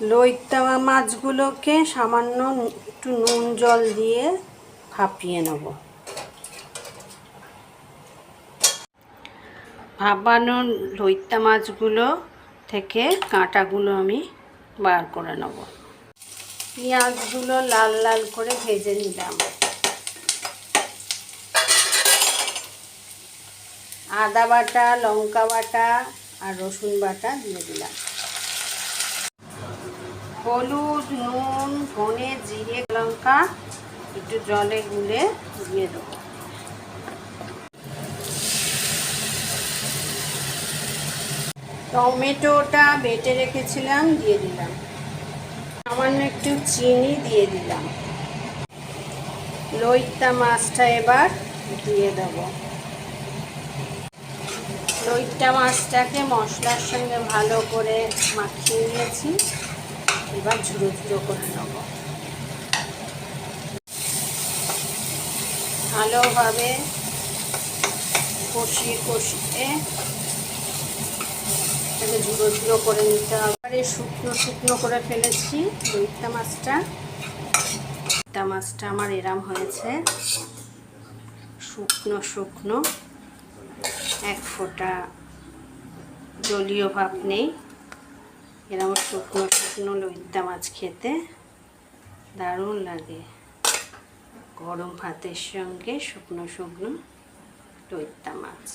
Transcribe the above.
লইট্টা মাছগুলোকে সামান্য একটু নুন জল দিয়ে ভাপিয়ে নেব। ভাপানো লইট্টা মাছগুলো থেকে কাঁটাগুলো আমি বার করে নেব। পেঁয়াজগুলো লাল লাল করে ভেজে নিলাম। আদা বাটা, লঙ্কা বাটা আর রসুন বাটা দিয়ে দিলাম। হলুদ, নুন, ধনে, জিরে, লঙ্কা একটু জলে গুলে দিয়ে দেবো। টমেটোটা বেটে রেখেছিলাম দিয়ে দিলাম। সামান্য একটু চিনি দিয়ে দিলাম। লইট্টা মাছটা এবার দিয়ে দেবো। লইট্টা মাছটাকে মশলার সঙ্গে ভালো করে মাখিয়ে নিয়েছি। এবার ঝুড়ো ঝুড়ো করে নেব। ভালোভাবে কষিয়ে কষিয়ে এটাকে ঝুড়ো ঝুড়ো করে নিতে হবে। শুকনো শুকনো করে ফেলেছি লইট্টা মাছটা। লইট্টা মাছটা আমার এরম হয়েছে, শুকনো শুকনো, এক ফোঁটা জলীয় ভাব নেই। এরকম শুকনো শুকনো লইট্টা মাছ খেতে দারুণ লাগে। গরম ভাতের সঙ্গে শুকনো শুকনো লইট্টা মাছ।